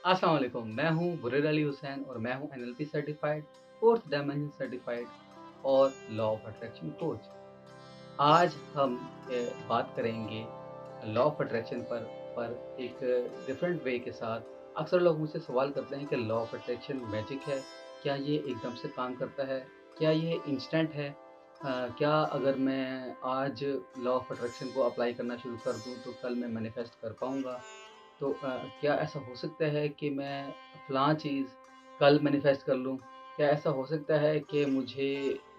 अस्सलाम वालेकुम, मैं हूँ बुरेर अली हुसैन और मैं हूँ NLP certified, fourth dimension certified और लॉ ऑफ अट्रैक्शन कोच। आज हम बात करेंगे लॉ ऑफ अट्रैक्शन पर एक डिफरेंट वे के साथ। अक्सर लोग मुझसे सवाल करते हैं कि लॉ ऑफ अट्रैक्शन मैजिक है? क्या ये एकदम से काम करता है? क्या ये इंस्टेंट है? क्या अगर मैं आज लॉ ऑफ अट्रैक्शन को अप्लाई करना शुरू कर दूँ तो कल मैं मैनिफेस्ट कर पाऊँगा? तो क्या ऐसा हो सकता है कि मैं फ़लाँ चीज़ कल मैनिफेस्ट कर लूँ? क्या ऐसा हो सकता है कि मुझे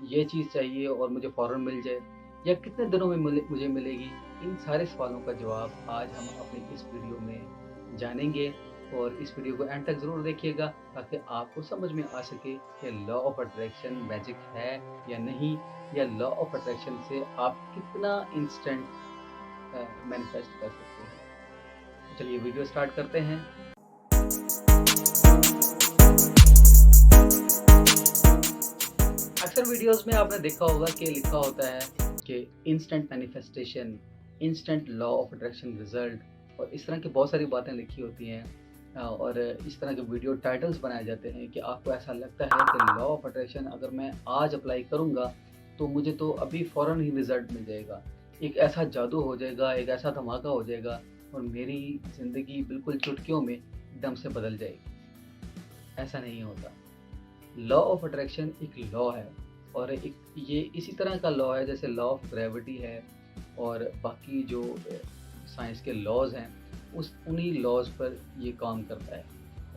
ये चीज़ चाहिए और मुझे फ़ौरन मिल जाए? या कितने दिनों में मुझे मिलेगी? इन सारे सवालों का जवाब आज हम अपनी इस वीडियो में जानेंगे और इस वीडियो को एंड तक ज़रूर देखिएगा ताकि आपको समझ में आ सके कि लॉ ऑफ अट्रैक्शन मैजिक है या नहीं, या लॉ ऑफ अट्रैक्शन से आप कितना इंस्टेंट मैनिफेस्ट कर सकते हैं। तो चलिए वीडियो स्टार्ट करते हैं। अक्सर वीडियोस में आपने देखा होगा कि लिखा होता है कि instant manifestation, instant law of attraction result और इस तरह की बहुत सारी बातें लिखी होती हैं। और इस तरह के वीडियो टाइटल्स बनाए जाते हैं कि आपको ऐसा लगता है कि लॉ ऑफ अट्रैक्शन अगर मैं आज अप्लाई करूँगा तो मुझे तो अभी फ़ौरन ही रिज़ल्ट मिल जाएगा। एक ऐसा जादू हो जाएगा, एक ऐसा धमाका हो जाएगा और मेरी ज़िंदगी बिल्कुल चुटकियों में एकदम से बदल जाएगी। ऐसा नहीं होता। लॉ ऑफ अट्रैक्शन एक लॉ है और एक ये इसी तरह का लॉ है जैसे लॉ ऑफ ग्रेविटी है और बाकी जो साइंस के लॉज हैं उस उन्हीं लॉज पर ये काम करता है।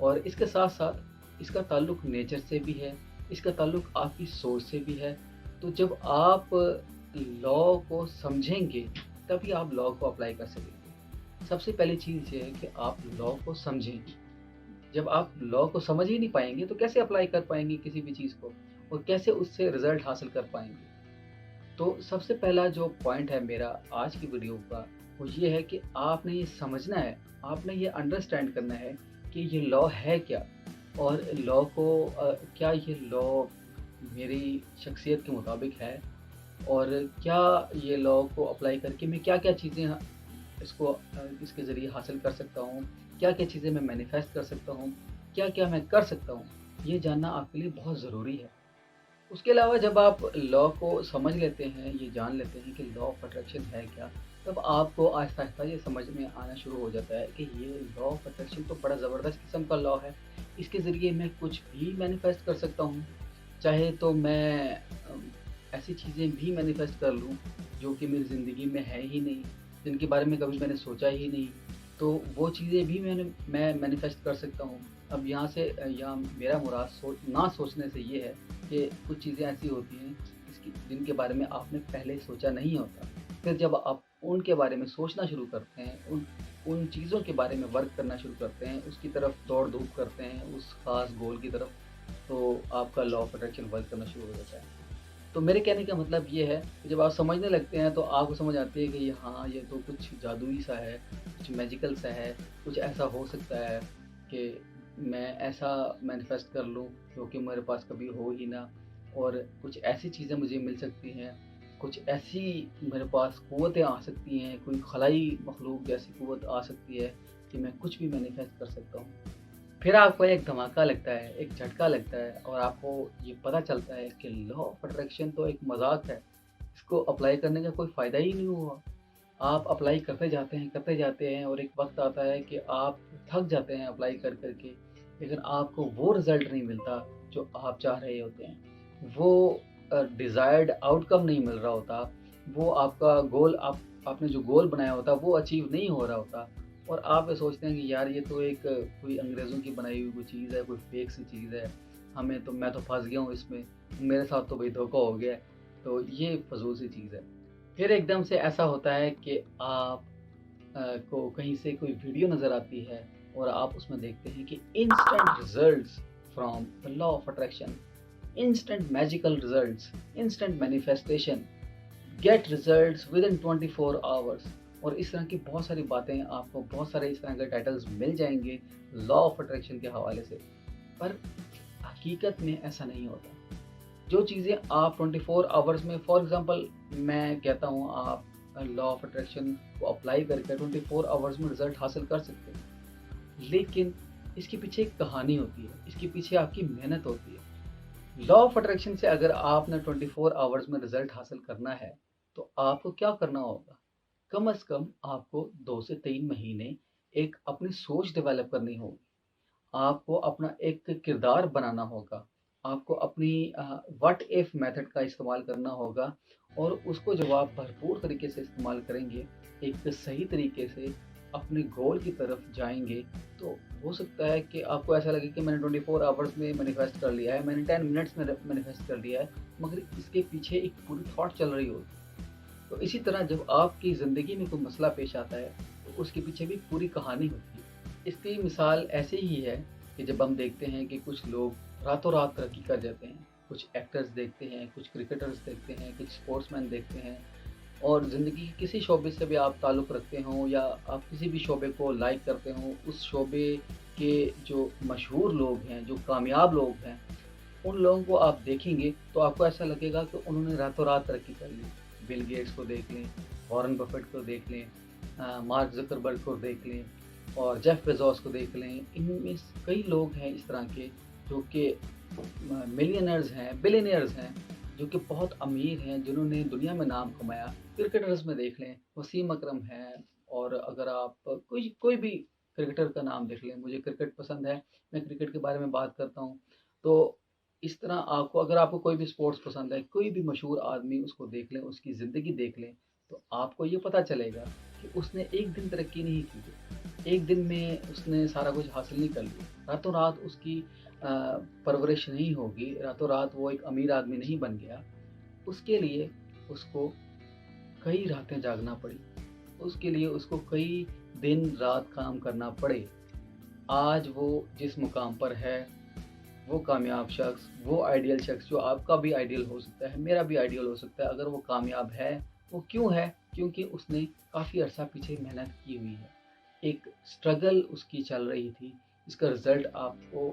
और इसके साथ साथ इसका ताल्लुक नेचर से भी है, इसका ताल्लुक आपकी सोच से भी है। तो जब आप लॉ को समझेंगे तभी आप लॉ को अप्लाई कर सकेंगे। सबसे पहली चीज़ ये है कि आप लॉ को समझें। जब आप लॉ को समझ ही नहीं पाएँगे तो कैसे अप्लाई कर पाएँगे किसी भी चीज़ को और कैसे उससे रिज़ल्ट हासिल कर पाएँगे? तो सबसे पहला जो पॉइंट है मेरा आज की वीडियो का, वो ये है कि आपने ये समझना है, आपने ये अंडरस्टैंड करना है कि ये लॉ है क्या? और लॉ को क्या ये लॉ मेरी शख्सियत के मुताबिक है? और क्या ये लॉ को अप्लाई करके मैं क्या-क्या चीज़ें इसके ज़रिए हासिल कर सकता हूँ? क्या-क्या चीज़ें मैं मैनिफेस्ट कर सकता हूँ? क्या-क्या मैं कर सकता हूँ? ये जानना आपके लिए बहुत ज़रूरी है। उसके अलावा जब आप लॉ को समझ लेते हैं, ये जान लेते हैं कि लॉ ऑफ अट्रैक्शन है क्या, तब आपको आहिस्ता-आहिस्ता ये समझ में आना शुरू हो जाता है कि ये लॉ ऑफ अट्रैक्शन तो बड़ा ज़बरदस्त किस्म का लॉ है। इसके ज़रिए मैं कुछ भी मैनिफेस्ट कर सकता हूँ। चाहे तो मैं ऐसी चीज़ें भी मैनिफेस्ट कर लूँ जो कि मेरी ज़िंदगी में है ही नहीं, जिनके बारे में कभी मैंने सोचा ही नहीं, तो वो चीज़ें भी मैं मैनिफेस्ट कर सकता हूँ। अब यहाँ मेरा मुराद ना सोचने से ये है कि कुछ चीज़ें ऐसी होती हैं जिनके बारे में आपने पहले सोचा नहीं होता। फिर जब आप उनके बारे में सोचना शुरू करते हैं, उन उन चीज़ों के बारे में वर्क करना शुरू करते हैं, उसकी तरफ दौड़-धूप करते हैं, उस ख़ास गोल की तरफ, तो आपका लॉ ऑफ अट्रैक्शन वर्क करना शुरू हो जाता है। तो मेरे कहने का मतलब ये है कि जब आप समझने लगते हैं तो आपको समझ आती है कि ये हाँ, ये तो कुछ जादुई सा है, कुछ मैजिकल सा है, कुछ ऐसा हो सकता है कि मैं ऐसा मैनिफेस्ट कर लूँ जो कि मेरे पास कभी हो ही ना, और कुछ ऐसी चीज़ें मुझे मिल सकती हैं, कुछ ऐसी मेरे पास क़ुव्वतें आ सकती हैं, कोई खलाई मखलूक जैसी क़ुव्वत आ सकती है कि मैं कुछ भी मैनिफेस्ट कर सकता हूँ। फिर आपको एक धमाका लगता है, एक झटका लगता है और आपको ये पता चलता है कि लॉ ऑफ अट्रैक्शन तो एक मज़ाक है। इसको अप्लाई करने का कोई फ़ायदा ही नहीं हुआ। आप अप्लाई करते जाते हैं और एक वक़्त आता है कि आप थक जाते हैं अप्लाई कर के, लेकिन आपको वो रिज़ल्ट नहीं मिलता जो आप चाह रहे होते हैं। वो डिज़ायर्ड आउटकम नहीं मिल रहा होता। वो आपका गोल आपने जो गोल बनाया होता वो अचीव नहीं हो रहा होता और आप ये सोचते हैं कि यार ये तो एक कोई अंग्रेज़ों की बनाई हुई कोई चीज़ है, कोई फ़ेक सी चीज़ है। मैं तो फँस गया हूँ इसमें, मेरे साथ तो भई धोखा हो गया है। तो ये फ़िज़ूल सी चीज़ है। फिर एकदम से ऐसा होता है कि आप को कहीं से कोई वीडियो नज़र आती है और आप उसमें देखते हैं कि instant results from the law of attraction, instant magical results, instant manifestation, get results within 24 hours. और इस तरह की बहुत सारी बातें, आपको बहुत सारे इस तरह के टाइटल्स मिल जाएँगे लॉ ऑफ अट्रैक्शन के हवाले से। पर हकीकत में ऐसा नहीं होता। जो चीज़ें आप 24 आवर्स में, फॉर एग्ज़ाम्पल मैं कहता हूँ, आप लॉ ऑफ अट्रैक्शन को अप्लाई करके 24 आवर्स में रिज़ल्ट हासिल कर सकते हैं। लेकिन इसके पीछे एक कहानी होती है, इसके पीछे आपकी मेहनत होती है। लॉ ऑफ अट्रैक्शन से अगर आपने 24 आवर्स में रिजल्ट हासिल करना है, तो आपको क्या करना होगा? कम से कम आपको 2 से 3 महीने एक अपनी सोच डेवलप करनी होगी। आपको अपना एक किरदार बनाना होगा। आपको अपनी व्हाट इफ मेथड का इस्तेमाल करना होगा और उसको जब आप भरपूर तरीके से इस्तेमाल करेंगे, एक सही तरीके से अपने गोल की तरफ जाएँगे, तो हो सकता है कि आपको ऐसा लगे कि मैंने 24 आवर्स में मैनिफेस्ट कर लिया है, मैंने 10 मिनट्स में मैनिफेस्ट कर लिया है, मगर इसके पीछे एक पूरी थॉट चल रही होगी। तो इसी तरह जब आपकी ज़िंदगी में कोई मसला पेश आता है, तो उसके पीछे भी पूरी कहानी होती है। इसकी मिसाल ऐसे ही है कि जब हम देखते हैं कि कुछ लोग रातों रात तरक्की कर जाते हैं, कुछ एक्टर्स देखते हैं, कुछ क्रिकेटर्स देखते हैं, कुछ स्पोर्ट्समैन देखते हैं और ज़िंदगी के किसी शोबे से भी आप ताल्लुक़ रखते हों या आप किसी भी शोबे को लाइक करते हों, उस शोबे के जो मशहूर लोग हैं, जो कामयाब लोग हैं, उन लोगों को आप देखेंगे तो आपको ऐसा लगेगा कि उन्होंने रातों रात तरक्की कर ली। बिल गेट्स को देख लें, वॉरेन बफेट को देख लें, मार्क ज़ुकरबर्ग को देख लें और जेफ बेज़ोस को देख लें। इनमें कई लोग हैं इस तरह के जो कि मिलियनेयर्स हैं, बिलियनियर्स हैं, जो कि बहुत अमीर हैं, जिन्होंने दुनिया में नाम कमाया। क्रिकेटर्स में देख लें, वसीम अकरम हैं और अगर आप कोई कोई भी क्रिकेटर का नाम देख लें, मुझे क्रिकेट पसंद है, मैं क्रिकेट के बारे में बात करता हूँ। तो इस तरह आपको अगर आपको कोई भी स्पोर्ट्स पसंद है, कोई भी मशहूर आदमी उसको देख लें, उसकी ज़िंदगी देख लें, तो आपको ये पता चलेगा कि उसने एक दिन तरक्की नहीं की है। एक दिन में उसने सारा कुछ हासिल नहीं कर लिया। रातों रात उसकी परवरिश नहीं होगी, रातों रात वो एक अमीर आदमी नहीं बन गया। उसके लिए उसको कई रातें जागना पड़ी। उसके लिए उसको कई दिन-रात काम करना पड़े। आज वो जिस मुकाम पर है, वो कामयाब शख्स, वो आइडियल शख्स जो आपका भी आइडियल हो सकता है, मेरा भी आइडियल हो सकता है, अगर वो कामयाब है, वो क्यों है? क्योंकि उसने काफ़ी अरसा पीछे मेहनत की हुई है। एक स्ट्रगल उसकी चल रही थी, इसका रिज़ल्ट आपको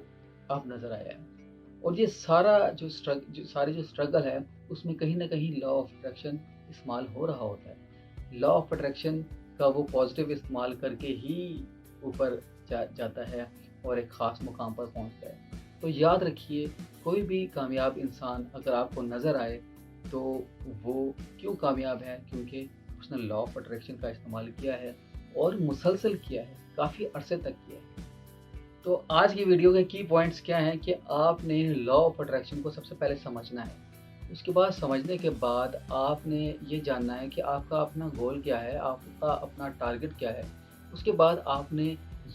अब नज़र आया है। और ये सारी जो स्ट्रगल है, उसमें कहीं न कहीं लॉ ऑफ अट्रैक्शन इस्तेमाल हो रहा होता है। लॉ ऑफ अट्रैक्शन का वो पॉज़िटिव इस्तेमाल करके ही ऊपर जाता है और एक ख़ास मुकाम पर पहुँचता है। तो याद रखिए, कोई भी कामयाब इंसान अगर आपको नज़र आए, तो वो क्यों कामयाब है? क्योंकि उसने लॉ ऑफ अट्रैक्शन का इस्तेमाल किया है और मुसलसल किया है, काफ़ी अरसे तक किया है। तो आज की वीडियो के की पॉइंट्स क्या हैं कि आपने लॉ ऑफ अट्रैक्शन को सबसे पहले समझना है। उसके बाद समझने के बाद आपने ये जानना है कि आपका अपना गोल क्या है, आपका अपना टारगेट क्या है। उसके बाद आपने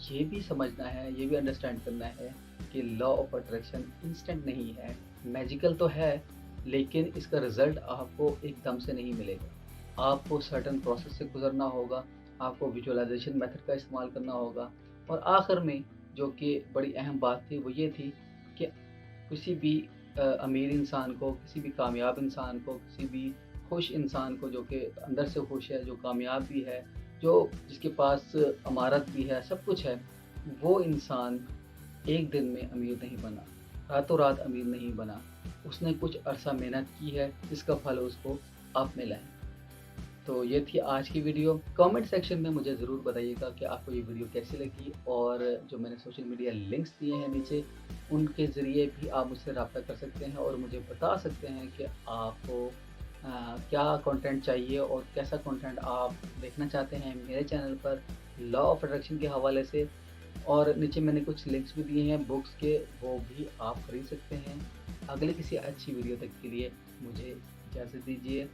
ये भी समझना है, ये भी अंडरस्टैंड करना है कि लॉ ऑफ अट्रैक्शन इंस्टेंट नहीं है, मैजिकल तो है, लेकिन इसका रिज़ल्ट आपको एकदम से नहीं मिलेगा। आपको सर्टेन प्रोसेस से गुज़रना होगा, आपको विजुअलाइज़ेशन मेथड का इस्तेमाल करना होगा और आखिर में जो कि बड़ी अहम बात थी, वो ये थी कि किसी भी अमीर इंसान को, किसी भी कामयाब इंसान को, किसी भी खुश इंसान को जो कि अंदर से खुश है, जो कामयाब भी है, जो जिसके पास अमारत भी है, सब कुछ है, वो इंसान एक दिन में अमीर नहीं बना, रातों रात अमीर नहीं बना। उसने कुछ अरसा मेहनत की है, जिसका फल उसको अब मिला है। तो ये थी आज की वीडियो। कमेंट सेक्शन में मुझे ज़रूर बताइएगा कि आपको ये वीडियो कैसी लगी और जो मैंने सोशल मीडिया लिंक्स दिए हैं नीचे, उनके ज़रिए भी आप मुझसे रब्ता कर सकते हैं और मुझे बता सकते हैं कि आपको क्या कंटेंट चाहिए और कैसा कंटेंट आप देखना चाहते हैं मेरे चैनल पर लॉ ऑफ अट्रैक्शन के हवाले से। और नीचे मैंने कुछ लिंक्स भी दिए हैं बुक्स के, वो भी आप खरीद सकते हैं। अगले किसी अच्छी वीडियो तक के लिए मुझे इजाज़त दीजिए।